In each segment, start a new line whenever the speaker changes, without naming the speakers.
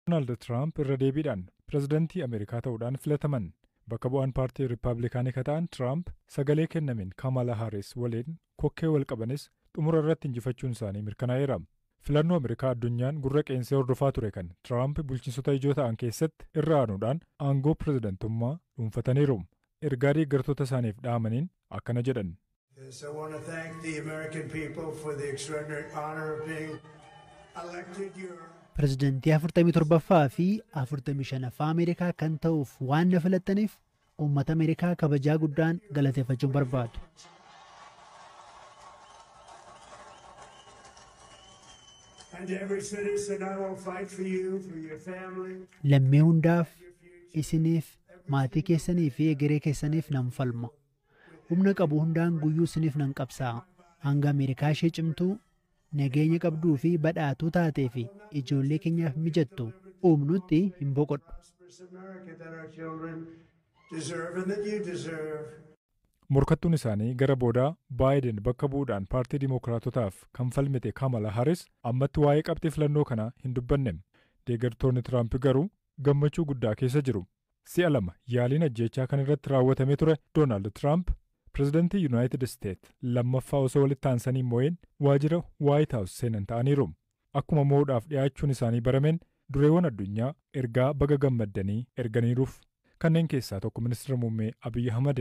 Donald Trump irra deebiidhaan pirezidantii Ameerikaa ta'uudhaan filataman. Bakka bu'aan paartii Riippaabilikaanii kan ta'an Trump sagalee kennameen Kamala Harris waliin kokkee wal qabanis xumura irratti injifachuun isaanii mirkanaa'eera. Filannoo Ameerikaa addunyaan gurra qeensee hordofaa ture kan Trump bulchiinsota ijoo ta'an keessatti irra aanuudhaan aangoo pirezidantummaa dhuunfataniiru. Ergaa deeggartoota isaaniif dhaamaniin akkana jedhan.
I want to thank the American people for the extraordinary honor of being elected your
Pirezidantii 47ffaa fi 45ffaa Ameerikaa kan ta'uuf waan na filattaniif uummata Ameerikaa kabajaa guddaan galateeffachuun barbaadu.
and every citizen I will fight for you, for your family.
Lammii hundaaf isiniif maatii keessanii fi egeree keessaniif nan falma. Humna qabu hundaan guyyuu isiniif nan qabsaa'a. Hanga Ameerikaa ishee cimtuu nageenya qabduu fi badhaatuu taatee fi ijoollee keenyaaf mijattu uumnutti hin boqodhu.
Morkattuun isaanii gara boodaa Baayiden bakka bu'uudhaan paartii Dimookiraatotaaf kan falmite Kamala Harris ammatti waa'ee qabxii filannoo kanaa hin dubbanne. Deeggartoonni Tiraamp garuu gammachuu guddaa keessa jiru. Si'a lama yaaliin ajjeechaa kan irratti raawwatamee ture Doonaald Tiraamp pirezidantii Yuunaayitid Isteet lammaffaa osoo walitti aansanii moo'een waajjira Waayit Haawus seenan ta'aniiru. Akkuma moo'uudhaaf dhiyaachuun isaanii barameen dureewwan addunyaa ergaa baga gammaddanii erganiiruuf. Kanneen keessaa tokko ministeera muummee Abiyyi Ahmad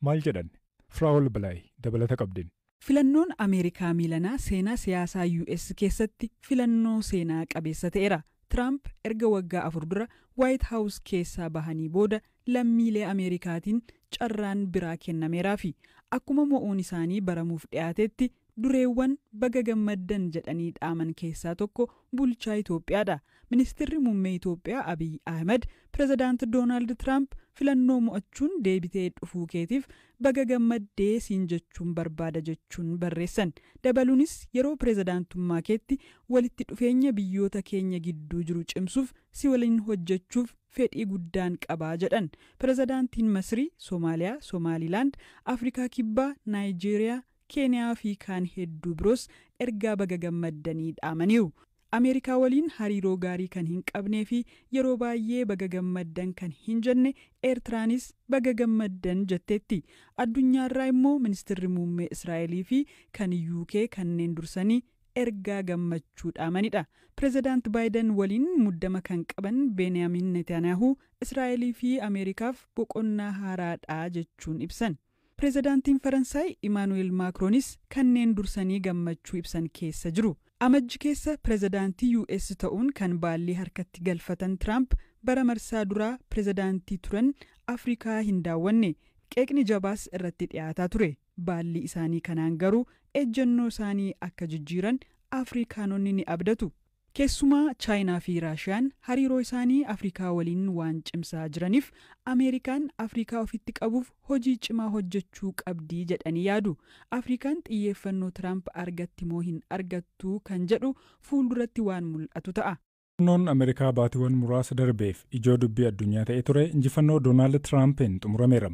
maal jedhan? Firaa'ol Bilaay dabalata qabdin.
Filannoon Ameerikaa miilanaa seenaa siyaasaa US keessatti filannoo seenaa qabeessa ta'eera. Tiraamp erga waggaa 4 dura Waayit Haawus keessaa bahanii booda lammiilee Ameerikaatiin carraan biraa kennameeraa fi akkuma mo'uun isaanii baramuuf dhiyaatetti dureewwan baga gammaddan jedhanii dhaaman keessaa tokko bulchaa Itoophiyaadha. Ministeerri muummee Itoophiyaa Abiyyi Ahmed pirezidaanti Doonaald Tiraamp filannoo mo'achuun deebitee dhufuu keetiif baga gammaddee siin jechuun barbaada jechuun barreessan. Dabaluunis yeroo pirezidaantummaa keetti walitti dhufeenya biyyoota keenya gidduu jiru cimsuuf si waliin hojjechuuf fedhii guddaan qabaa jedhan. Pirezidaantiin Masrii, Soomaaliyaa, Somaalilaand, Afrikaa Kibbaa, Naayijeeriyaa, Keeniyaa fi kaan hedduu biroos ergaa baga gammaddanii dhaamaniiru. Ameerikaa waliin hariiroo gaarii kan hin qabnee fi yeroo baay'ee baga gammaddan kan hin jenne Eertiraanis baga gammaddan jetteetti. Addunyaarraa immoo ministeerri muummee Israa'elii fi kan UK kanneen dursanii ergaa gammachuu dhaamanidha. Pirezidaanti Baayiden waliin muddama kan qaban Beniyaamin Netanyaahuu Israa'elii fi Ameerikaaf boqonnaa haaraadhaa jechuun ibsan. Pirezidaantiin Faransaay Imaanu'eel Maakiroonis kanneen dursanii gammachuu ibsan keessa jiru. Amajji keessa pirezidaantii US ta'uun kan baallii harkatti galfatan Tiraamp bara marsaa duraa pirezidaantii turan Afrikaa hin daawwanne. Qeeqni jabaas irratti dhiyaataa ture. Baallii isaanii kanaan garuu ejjennoo isaanii akka jijjiiran Afrikaanonni ni abdatu. Keessumaa Chaayinaa fi Raashiyaan hariiroo isaanii Afrikaa waliin waan cimsaa jiraniif Ameerikaan Afrikaa ofitti qabuuf hojii cimaa hojjechuu qabdii jedhanii yaadu. Afrikaan xiyyeeffannoo Tiraamp argatti moo hin argattu kan jedhu fuulduratti waan mul'atu ta'a.
Filannoon Ameerikaa baatiiwwan muraasa darbeef ijoo dubbii addunyaa ta'ee ture injifannoo Doonaald Tiraampin xumurameera.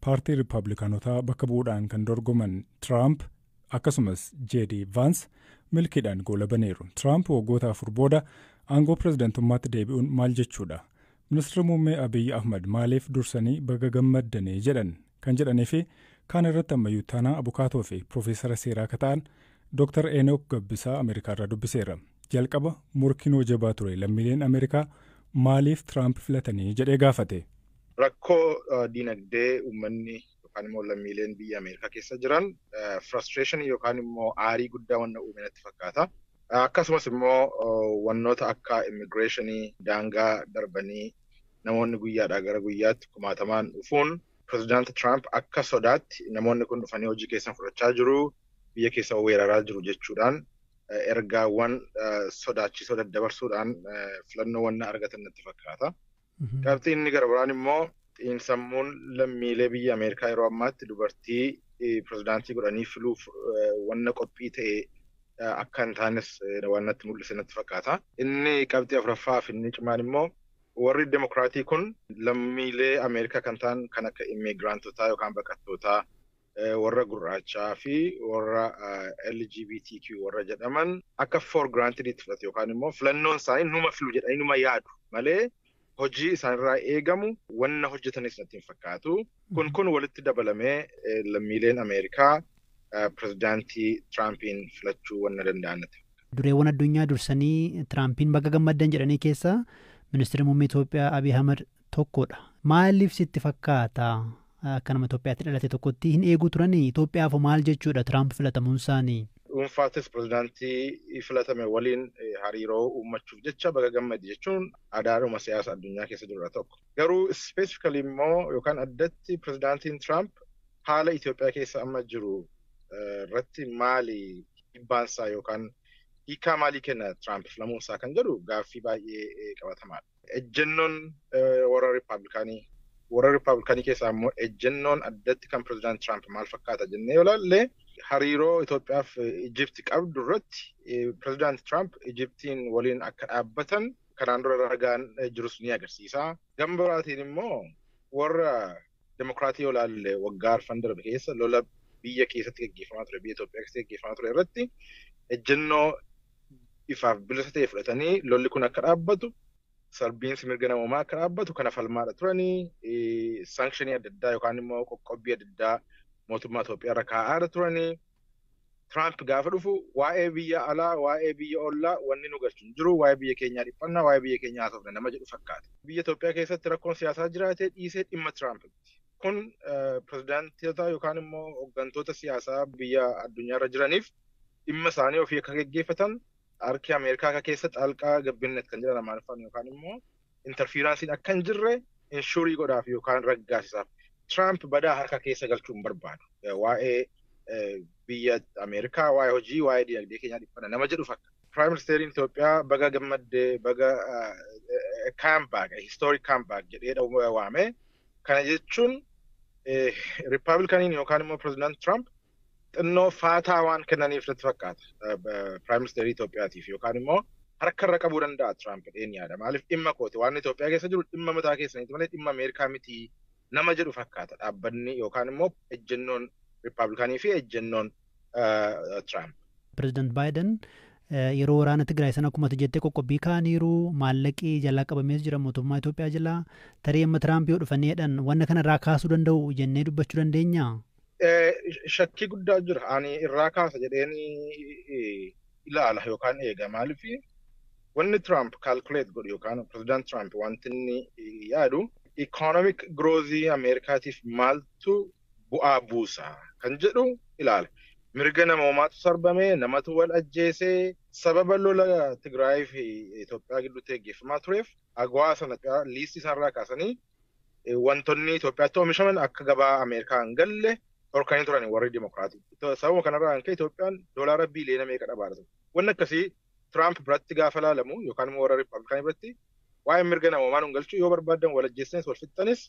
Paartii Riippaabilikaanotaa bakka bu'uudhaan kan dorgoman Tiraamp akkasumas J.D. Vance milkiidhaan goolabaniiru. Tiraamp waggoota 4 booda aangoo pirezidantummaatti deebi'uun maal jechuudha? Ministeerri muummee Abiyyi Ahmad maaliif dursanii baga gammaddanii jedhan kan jedhanii fi kaan irratti ammayyuu taanaa abukaatoo fi piroofeesara seeraa akka ta'an Dr. Enook Gabbisaa Ameerikaarraa dubbiseera. Jalqaba morkinoo jabaa ture lammiileen Ameerikaa maaliif Tiraamp filatanii jedhee gaafate.
Rakkoo diinagdee uummanni yookaan immoo lammiileen biyya Ameerikaa keessa jiran frustration yookaan immoo aarii guddaa wanna uumetti fakkaata. Akkasumas immoo wannoota akka immigireeshinii daangaa darbanii namoonni guyyaadhaa gara guyyaatti kumaatamaan dhufuun pirezidaanti Tiraamp akka sodaatti namoonni kun dhufanii hojii keessan fudhachaa jiru, biyya keessa weeraraa jiru jechuudhaan ergaawwan sodaachisoo daddabarsuudhaan filannoo wanna argatan natti fakkaata. Qabxii inni gara biraan immoo xiinsammuun lammiilee biyya Ameerikaa yeroo ammaatti dubartii pirezidaantii godhanii filuuf wanna qophii ta'e akka hin taanes waan natti mul'ise natti fakkaata. Inni qabxii afuraffaaf inni cimaan immoo warri demokiraatii kun lammiilee Ameerikaa kan ta'an kan akka immiigiraantotaa yookaan baqattootaa warra gurraachaa fi warra LGBTQ warra jedhaman akka for granted itti fudhatu yookaan immoo filannoon isaanii numa filu jedhanii numa yaadu malee hojii isaanirraa eegamu wanna hojjetanis natti hin fakkaatu. Kun walitti dabalamee lammiileen Ameerikaa pirezidaantii Tiraampiin filachuu wanna danda'an natti.
Dureewwan addunyaa dursanii Tiraampiin baga gammaddan jedhanii keessaa ministeerri muummee Itoophiyaa Abiy Ahmed tokkodha. Maaliif sitti fakkaata? Akka nama Itoophiyaatti dhalate tokkotti hin eeguu turanii Itoophiyaaf maal jechuudha Tiraamp filatamuun isaanii?
Dhuunfaatis pirezidaantii filatame waliin hariiroo uummachuuf jecha baga gammadi jechuun aadaadhuma siyaasa addunyaa keessa jirudha tokko. Garuu ispeesifikali immoo yookaan addatti pirezidaantiin Tiraamp haala Itoophiyaa keessa amma jiru irratti maali dhibbaansaa yookaan hiikaa maalii kenna Tiraamp filamuunsaa kan jedhu gaaffii baay'ee qabatamaadha. Ejjennoon warra Riippaabilikaanii keessaa immoo ejjennoon addatti kan pirezidaantii Tiraamp maal fakkaata jennee yoo ilaalle hariiroo Itoophiyaaf Ijipti qabdu irratti pirezidaantii Tiraamp Ijiptiin waliin akka dhaabbatan kanaan dura ragaan jirus ni agarsiisa. Gama biraatiin immoo warra Dimokiraatii yoo ilaalle waggaa arfan darbe keessa lola biyya keessatti gaggeeffamaa ture, biyya Itoophiyaa keessatti gaggeeffamaa ture irratti ejjennoo ifaaf bilisa ta'e fudhatanii lolli kun akka dhaabbatu sarbiinsi mirga namoomaa akka dhaabbatu kana falmaadha turanii saankshinii adda addaa yookaan immoo qoqqobbii adda addaa mootummaa Itoophiyaa irra kaa'aadha turanii. Tiraamp gaafa dhufu waa'ee biyya alaa, waa'ee biyya ollaa wanni nu galchu hin jiru, waa'ee biyya keenyaa dhiphannaa, waa'ee biyya keenyaa haasofna nama jedhu fakkaata. Biyya Itoophiyaa keessatti rakkoon siyaasaa jiraatee dhiisee dhimma Tiraampitti. Kun pirezidaantota yookaan immoo hooggantoota siyaasaa biyya addunyaarra jiraniif dhimma isaanii ofii akka gaggeeffatan harki Ameerikaa akka keessa xaalqaa gabbinnet kan jedhan amaariffaan yookaan immoo interfiiraansiin akka hin jirre inshuurii godhaaf yookaan raggaasisaaf. Tiraamp badaa harka keessa galchuu hin barbaadu. Waa'ee biyya Ameerikaa, waa'ee hojii, waa'ee dinagdee keenyaa dhiphana nama jedhu fakkaata. Prime Ministeriin Itoophiyaa baga gammaddee baga comeback, historic comeback jedhee waame. Kana jechuun Riippaabilikaniin yookaan immoo pirezidaantii Tiraamp xinnoo faataa waan kennaniif natti fakkaata. Prime Ministerii Itoophiyaatiif yookaan immoo harkarra qabuu danda'a Tiraamp dheen yaada. Maaliif dhimma kooti waan Itoophiyaa keessa jiru dhimma mataa keessaniiti malee dhimma Ameerikaa miti nama jedhu fakkaata. Dhaabbanni yookaan immoo ejjennoon Riippaabilikanii fi ejjennoon Tiraamp.
Pirezidaant Baayiden yeroo waraana Tigraay sana akkuma jettee qoqqobbii kaaniiru maallaqii jalaa qabamees jira mootummaa Itoophiyaa jalaa tarii amma Tiraamp yoo dhufanneedhaan wanna kanarraa kaasuu danda'u jennee dubbachuu dandeenya.
Shakkii guddaa jira. Ani irraa kaasa jedheen ilaala yookaan eega maaliif wanni Tiraamp calculate godhu yookaan pirezidaant Tiraamp wanti inni yaadu economic growthii Ameerikaatiif maaltu bu'aa buusa kan jedhu ilaala. Mirga namoomaatu sarbame, namatu wal ajjeesee sababa lola Tigraay fi Itoophiyaa gidduutti gaggeeffamaa tureef agwaa sana liistii isaanirraa kaasanii wantoonni Itoophiyaatti oomishaman akka gabaa Ameerikaa hin galle dhorkanii turan warri Dimokiraatii. Sababa kanarraa kan ka'e Itoophiyaan doolaara biiliyoona meeqa dhabaadha. Wanni akkasii Tiraamp biratti gaafa laalamu yookaan immoo warra Riippaabilikaanii biratti waa'ee mirga namoomaa nu galchuu yoo barbaadan wal ajjeessanis wal fixxanis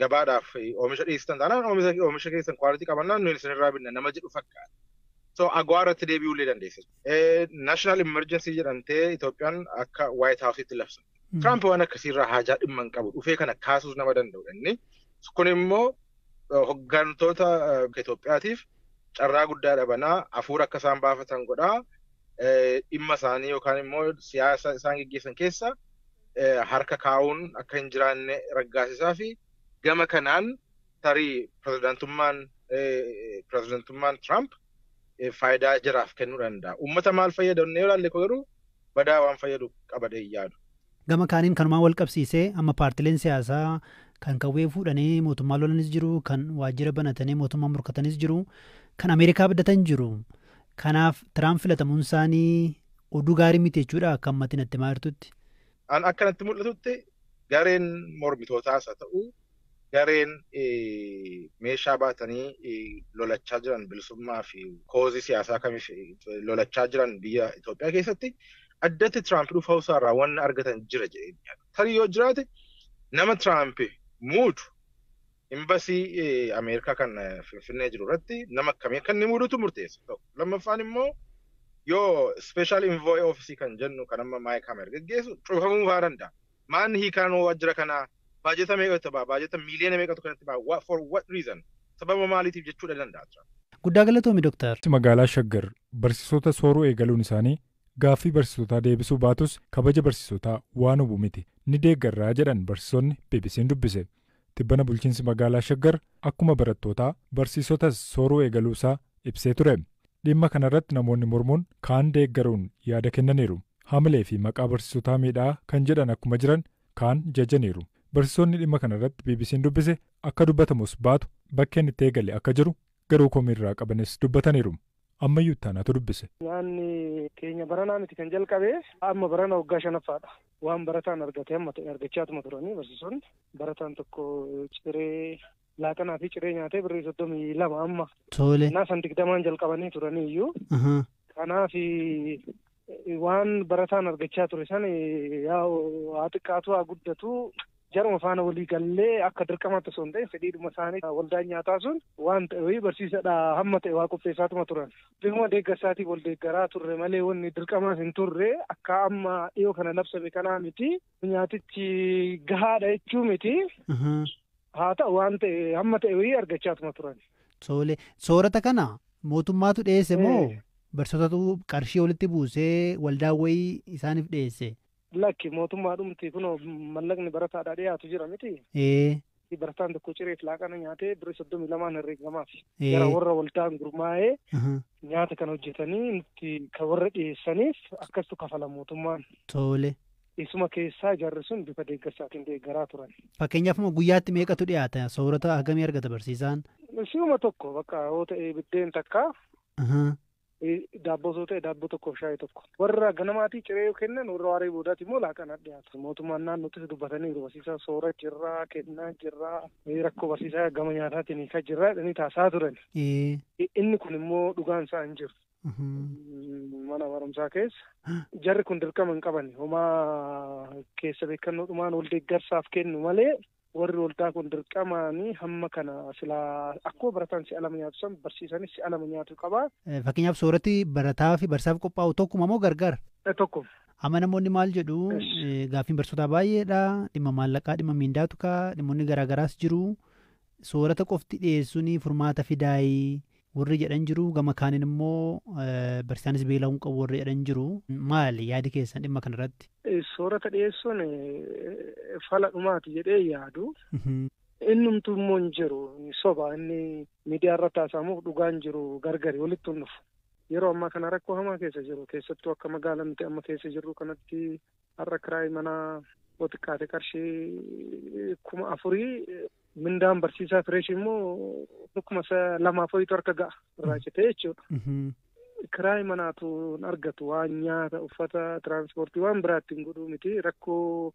gabaadhaaf oomisha dhiyeessitan taanaan oomisha keessan kwaalitii qabannaan nuyi isinirraa binna nama jedhu fakkaata. So agwaa irratti deebi'uullee dandeessa. National Emergency jedhamtee Itoophiyaan akka White House'itti labsan. Tiraamp waan akkasiirraa haajaa dhimma hin qabu dhufee kana kaasuus nama danda'udha inni. Kun immoo hooggantoota Itoophiyaatiif carraa guddaa dhabanaa hafuura akka isaan baafatan godhaa dhimma isaanii yookaan immoo siyaasa isaan gaggeessan keessa harka kaa'uun akka hin jiraanne raggaasisaa fi gama kanaan tarii pirezidantummaan Tiraamp faayidaa jiraaf kennuu danda'a. Uummata maal fayyadamne yoo ilaalle garuu badaa waan fayyadu qabadee yaadu.
Gama kaaniin kanumaan wal qabsiisee amma paartileen siyaasaa kan qawwee fuudhanii mootummaa lolanis jiru, kan waajjira banatanii mootummaa morkatanis jiru, kan Ameerikaa baddatan jiru. Kanaaf Tiraamp filatamuun isaanii oduu gaarii miti jechuudha akka ammatti natti maartutti.
An akkanatti mul'atutti gareen mormitootaas haa ta'u gareen meeshaa baatanii lolachaa jiran bilisummaa fi koozii siyaasaa kamiif lolachaa jiran biyya Itoophiyaa keessatti addatti Tiraamp dhufuu isaarraa waan argatan jira jedheen yaada. Tarii yoo jiraate nama Tiraamp muudu imbasii Ameerikaa kan Finfinnee jiru irratti nama akkamii akka inni muudutu murteessa. Lammaffaan immoo yoo special envoy office kan jennu kan amma Mike Hammer gaggeessu cufamuu fa'aa danda'a. Maanni hiikaan waajjira kanaa baajeta meeqatu ba'a? Baajeta miiliyoona meeqatu kanatti ba'a? For what reason? sababa maaliitiif jechuudha danda'a.
Guddaa galatoomi Dooktar.
Magaalaa Shaggar barsiisota sooruu eegaluun isaanii gaaffii barsiisotaa deebisuu baatus kabaja barsiisotaa waan hubu miti ni deeggarraa jedhan barsiisonni BBC'n dubbise. Tibbana bulchiinsi magaalaa Shaggar akkuma barattootaa barsiisotas sooruu eegaluusaa ibsee ture. Dhimma kanarratti namoonni mormuun kaan deeggaruun yaada kennaniiru. Hamilee fi maqaa barsiisotaa miidhaa kan jedhan akkuma jiran kaan jajaniiru. Barsiisonni dhimma kanarratti BBC'n dubbise akka dubbatamus baatu bakkeen itti eegale akka jiru garuu komiirraa qabanis dubbataniiru. Ammayyuu ittaanaatu dubbise.
Nyaanni keenya baranaa miti kan jalqabe amma barana waggaa 5ffaadha. Waan barataan argate amma argachaatuma turanii barsiisonni barataan tokko ciree laaqanaa fi ciree nyaatee birrii 32 amma.
Tole.
Naafan 20 jalqabanii turanii iyyuu. Kanaaf waan barataan argachaa ture san haa xiqqaatu haa guddatu jaruma faana walii gallee akka dirqamatti osoo hin ta'in fedhiidhuma isaanii waldaan nyaataa sun waan ta'e barsiisadha hamma ta'e waa qopheessaatuma turan. Bifuma deeggarsaatiif wal deeggaraa turre malee wanni dirqamaa hin turre akka amma dhiyoo kana labsame kanaa miti nyaatichi gahaadha jechuu miti. Haa ta'u waan ta'e hamma ta'e argachaatuma turan.
Tole. Soorata kana mootummaatu dhiyeesse moo barsiisotatu qarshii walitti buusee waldaan wayii isaaniif dhiyeesse?
Lakki mootummaa dhumti kun mallaqni barataadhaa dhiyaatu jira miti. Barataan tokko cireef laaqana nyaatee birrii 32 herreegamaaf. Gara warra waldaan gurmaa'ee nyaata kan hojjetanii nuti kan warra dhiyeessaniif akkasitu kafala mootummaan.
Tole.
Isuma keessaa jarri sun bifa deeggarsaatiin deeggaraa turan.
Fakkeenyaaf guyyaatti meeqatu dhiyaata? Soorata hagamii argata barsiisaan?
Si'uma tokko bakka yoo ta'e biddeen takka. Daabboo soo ta'e daabboo tokkoof shaayii tokko. Warra ganamaatii ciree yoo kennan warra waaree boodaati immoo laaqana dhiyaatu. Mootummaan naannootti dubbataniiru barsiisaa soora jirraa kennaa jirraa rakkoo barsiisaa gama nyaataatiin hiikaa jirraa jedhanii taasisaa turan. Inni kun immoo dhugaan isaa hin jiru. Mana barumsaa keessa jarri kun dirqama hin qaban homaa keessa beekannoodhumaan wal deeggarsaaf kennu malee warri waldaa kun dirqamaanii hamma kana silaa akkuma barataan si'a 2 nyaatu san barsiisanis si'a 2 nyaatu qabaa.
Fakkeenyaaf soorati barataa fi barsiisaaf qophaa'u tokkuma moo gargar?
Tokkuma.
Amma namoonni maal jedhu gaaffiin barsiisotaa baay'eedha. Dhimma maallaqaa dhimma miindaatu kaa dhimmoonni garaagaraas jiru. Soorata qofti dhiyeessuun furmaata fidaayii warri jedhan jiru gama kaaniin immoo barsiisaanis beela'uun qabu warri jedhan jiru. Maali yaadi keessan dhimma kanarratti?
Soorata dhiyeessuun fala dhumaati jedhee yaadu. Innumtu immoo hin jiru soba inni miidiyaa irratti haasamuuf dhugaan jiru gargari walitti hin dhufu. Yeroo ammaa kana rakkoo hamaa keessa jiru keessattuu akka magaalaa nuti amma keessa jirru kanatti har'a kiraayii manaa xiqqaate qarshii 4,000 mindaan barsiisaa fireesh immoo 2,400 harka ga'a irraa citee jechuudha. Kiraayii manaatu argatu waan nyaata uffata tiraanspoortii waan biraatti hin godhuu miti rakkoo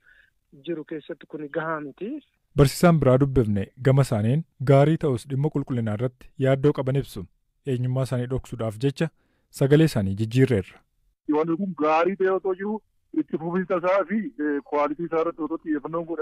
jiru keessatti kun gahaa miti.
Barsiisaan biraa dubbifne gama isaaniin gaarii ta'us dhimma qulqullinaa irratti yaaddoo qaban ibsu. Eenyummaa isaanii dhoksuudhaaf jecha sagalee isaanii jijjiirreerra.
Wanti kun gaarii ta'ee otoo jiru itti fufiinsa isaa fi kwaalitii isaa irratti otoo xiyyeeffannoon godha.